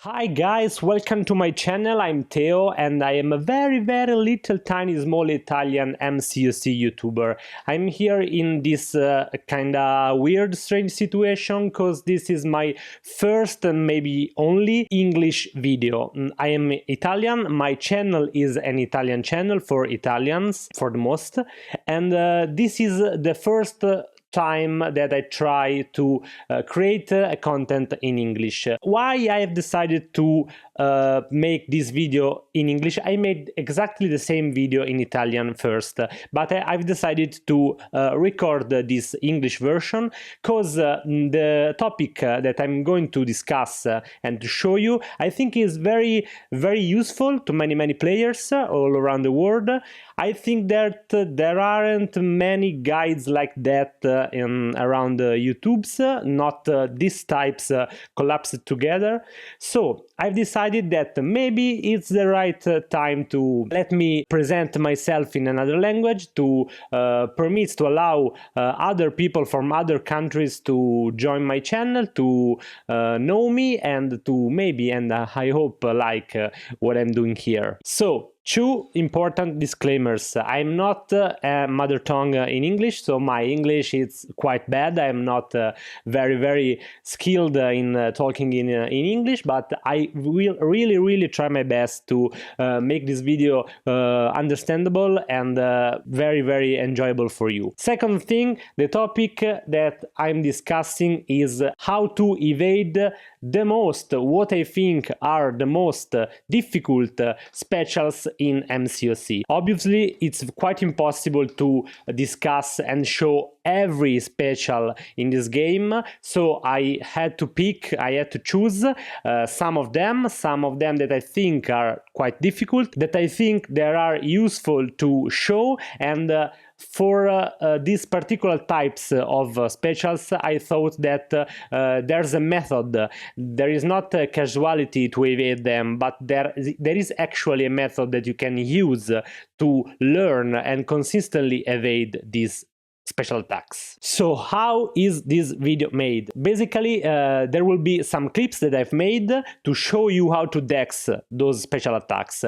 Hi guys, welcome to my channel. I'm Teo and I am a very little tiny small Italian MCOC YouTuber. I'm here in this kinda weird strange situation because this is my first and maybe only English video. I am Italian, my channel is an Italian channel for Italians for the most, and this is the first time that I try to create content in English. Why I have decided to make this video in English? I made exactly the same video in Italian first, but I've decided to record this English version because the topic that I'm going to discuss and to show you, I think is very useful to many players all around the world. I think that there aren't many guides like that around YouTube's, not these types collapsed together. So I've decided that maybe it's the right time to let me present myself in another language, to permit to allow other people from other countries to join my channel, to know me, and to maybe, and I hope, like what I'm doing here. So two important disclaimers. I'm not a mother tongue in English, so my English is quite bad. I'm not very skilled in talking in English, but I will really try my best to make this video understandable and very enjoyable for you. Second thing, the topic that I'm discussing is how to evade what I think are the most difficult specials in MCOC. Obviously, it's quite impossible to discuss and show every special in this game, so I had to choose some of them that I think are quite difficult, that I think they are useful to show, and for these particular types of specials, I thought that there's a method. There is not a casualty to evade them, but there is actually a method that you can use to learn and consistently evade these special attacks. So how is this video made? Basically, there will be some clips that I've made to show you how to dex those special attacks.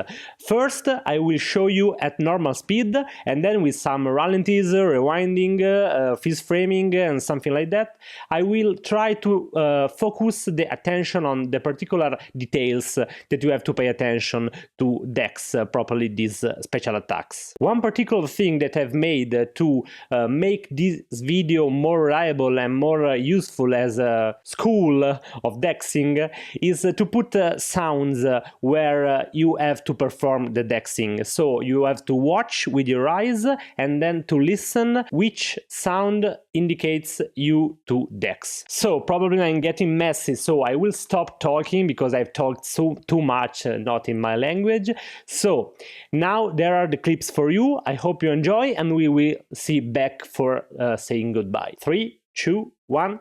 First, I will show you at normal speed, and then with some ralenties, rewinding, freeze framing, and something like that, I will try to focus the attention on the particular details that you have to pay attention to dex properly these special attacks. One particular thing that I've made to make this video more reliable and more useful as a school of dexing is to put sounds where you have to perform the dexing. So you have to watch with your eyes and then to listen which sound indicates you to dex. So probably I'm getting messy, so I will stop talking because I've talked too much, not in my language. So now there are the clips for you. I hope you enjoy, and we will see back for saying goodbye. 3, 2, 1,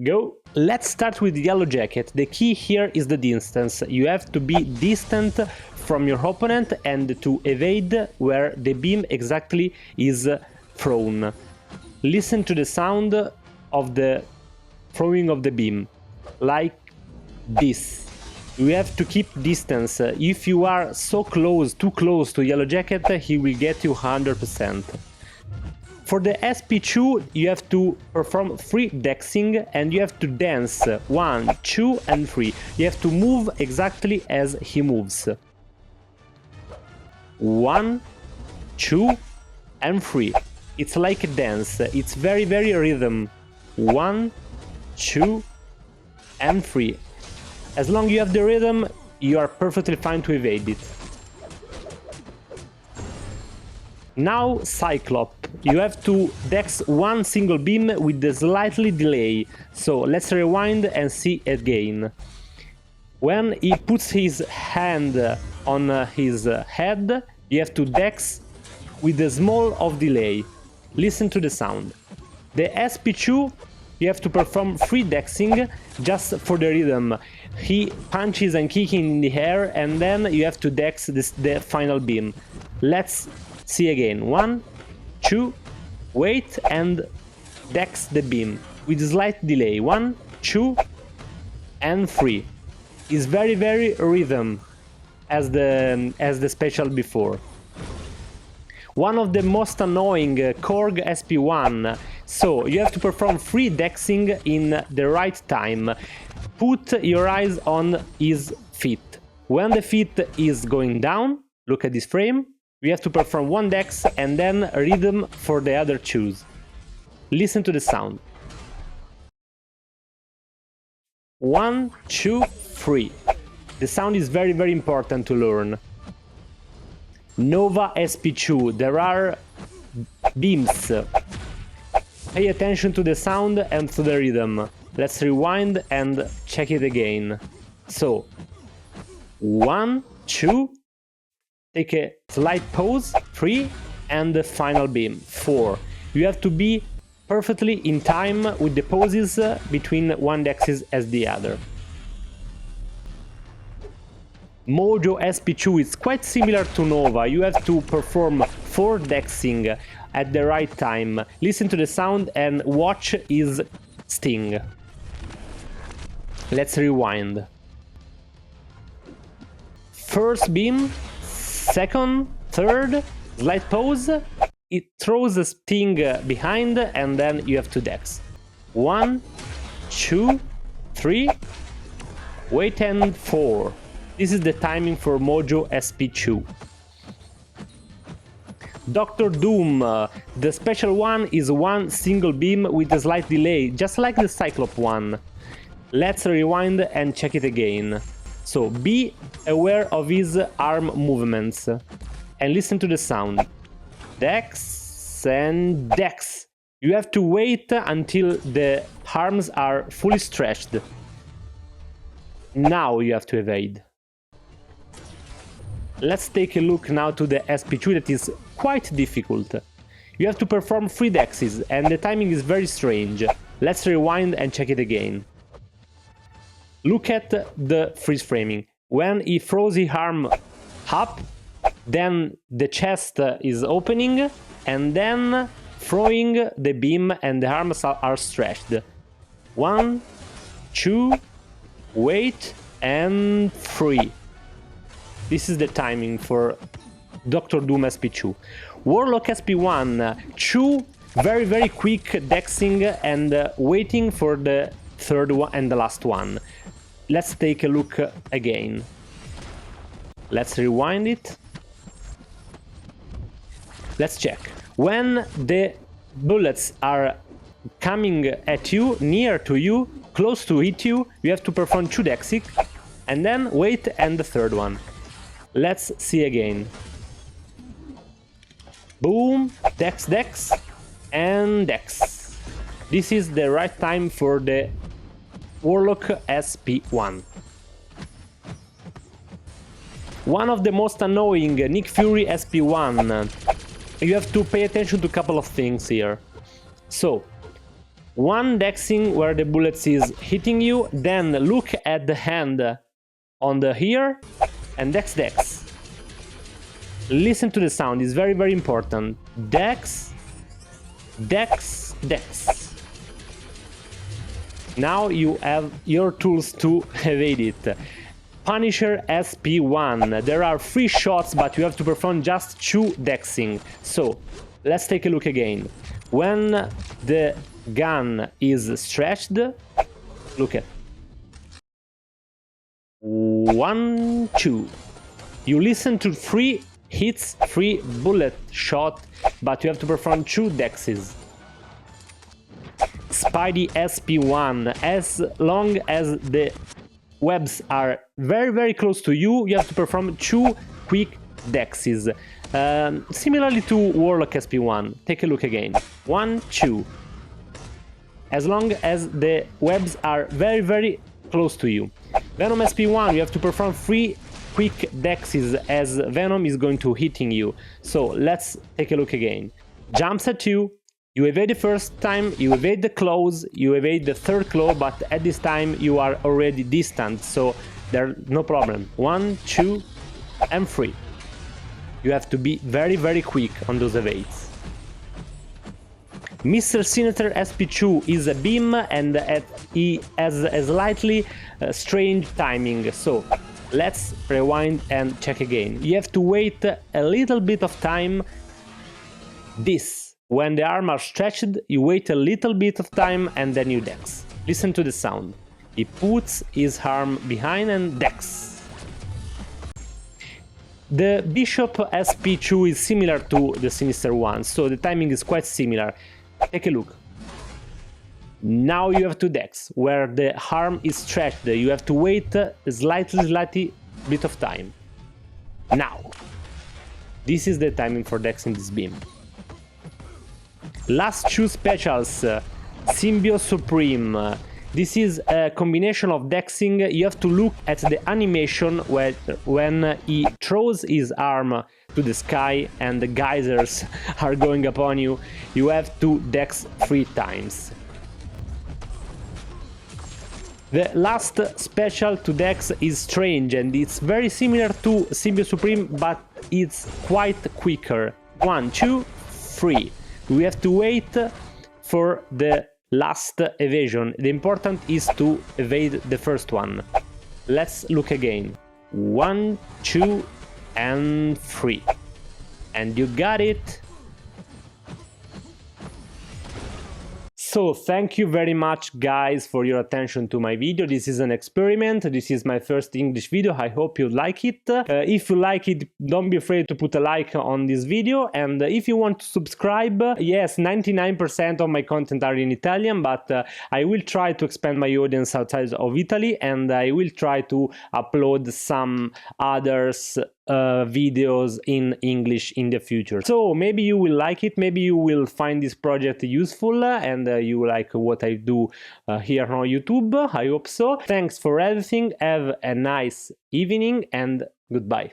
go! Let's start with Yellow Jacket. The key here is the distance. You have to be distant from your opponent and to evade where the beam exactly is thrown. Listen to the sound of the throwing of the beam, like this. You have to keep distance. If you are too close to Yellow Jacket, he will get you 100%. For the SP2, you have to perform 3 dexing and you have to dance 1, 2 and 3. You have to move exactly as he moves. 1, 2 and 3. It's like a dance. It's very rhythm. 1, 2 and 3. As long as you have the rhythm, you are perfectly fine to evade it. Now Cyclops, you have to dex one single beam with a slightly delay, so let's rewind and see again. When he puts his hand on his head, you have to dex with a small of delay. Listen to the sound. The SP2, you have to perform 3 dexing just for the rhythm. He punches and kicking in the air, and then you have to dex the final beam. Let's see again. 1, 2, wait and dex the beam with a slight delay. 1, 2 and 3. is very rhythm as the special before. One of the most annoying Korg SP1, so you have to perform free dexing in the right time. Put your eyes on his feet. When the feet is going down, look at this frame, you have to perform one dex and then rhythm for the other shoes. Listen to the sound. 1, 2, 3. The sound is very important to learn. Nova SP2, there are beams. Pay attention to the sound and to the rhythm. Let's rewind and check it again. So, 1, 2, take a slight pause, 3, and the final beam, 4. You have to be perfectly in time with the pauses between one dexes as the other. Mojo SP2 is quite similar to Nova. You have to perform 4 dexing at the right time. Listen to the sound and watch his sting. Let's rewind. First beam, second, third, slight pause. It throws a sting behind and then you have to dex. 1, 2, 3, wait and 4. This is the timing for Mojo SP2. Doctor Doom, the special one is one single beam with a slight delay, just like the Cyclops one. Let's rewind and check it again. So be aware of his arm movements and listen to the sound. Dex and dex. You have to wait until the arms are fully stretched. Now you have to evade. Let's take a look now to the SP2 that is quite difficult. You have to perform 3 dexes and the timing is very strange. Let's rewind and check it again. Look at the freeze framing. When he throws the arm up, then the chest is opening and then throwing the beam and the arms are stretched. 1, 2, wait and 3. This is the timing for Dr. Doom SP2. Warlock SP1, 2 very quick dexing and waiting for the third one and the last one. Let's take a look again. Let's rewind it. Let's check. When the bullets are coming at you, near to you, close to hit you, you have to perform 2 dexing and then wait and the third one. Let's see again. Boom, dex, dex, and dex. This is the right time for the Warlock SP1. One of the most annoying Nick Fury SP1. You have to pay attention to a couple of things here. So, one dexing where the bullets is hitting you, then look at the hand on the here and dex dex. Listen to the sound, it's very important. Dex, dex, dex. Now you have your tools to evade it. Punisher SP1. There are 3 shots, but you have to perform just 2 dexing. So, let's take a look again. When the gun is stretched, look at 1, 2. You listen to 3 hits, 3 bullet shot, but you have to perform 2 dexes. Spidey SP1, as long as the webs are very close to you, you have to perform 2 quick dexes. Similarly to Warlock SP1, take a look again. 1, 2. As long as the webs are very close to you. Venom SP1, you have to perform 3 quick dexes as Venom is going to hitting you. So let's take a look again. Jumps at you. You evade the first time, you evade the claws, you evade the third claw, but at this time you are already distant, so there's no problem. 1, 2, and 3. You have to be very quick on those evades. Mr. Sinister SP2 is a beam and he has a slightly strange timing, so let's rewind and check again. You have to wait a little bit of time. When the arms are stretched, you wait a little bit of time and then you dex. Listen to the sound. He puts his arm behind and dex. The Bishop SP2 is similar to the Sinister one, so the timing is quite similar. Take a look. Now you have to dex, where the arm is stretched. You have to wait a slightly bit of time. Now, this is the timing for dexing this beam. Last two specials, Symbiote Supreme. This is a combination of dexing. You have to look at the animation when he throws his arm to the sky and the geysers are going upon you. You have to dex 3 times. The last special to dex is strange and it's very similar to Symbiote Supreme, but it's quite quicker. 1, 2, 3. We have to wait for the last evasion. The important is to evade the first one. Let's look again. 1, 2, and 3. And you got it. So thank you very much guys for your attention to my video. This is an experiment. This is my first English video. I hope you like it. If you like it, don't be afraid to put a like on this video. And if you want to subscribe, yes, 99% of my content are in Italian, but I will try to expand my audience outside of Italy, and I will try to upload some others videos in English in the future. So maybe you will like it, maybe you will find this project useful and you like what I do here on YouTube. I hope so. Thanks for everything. Have a nice evening and goodbye.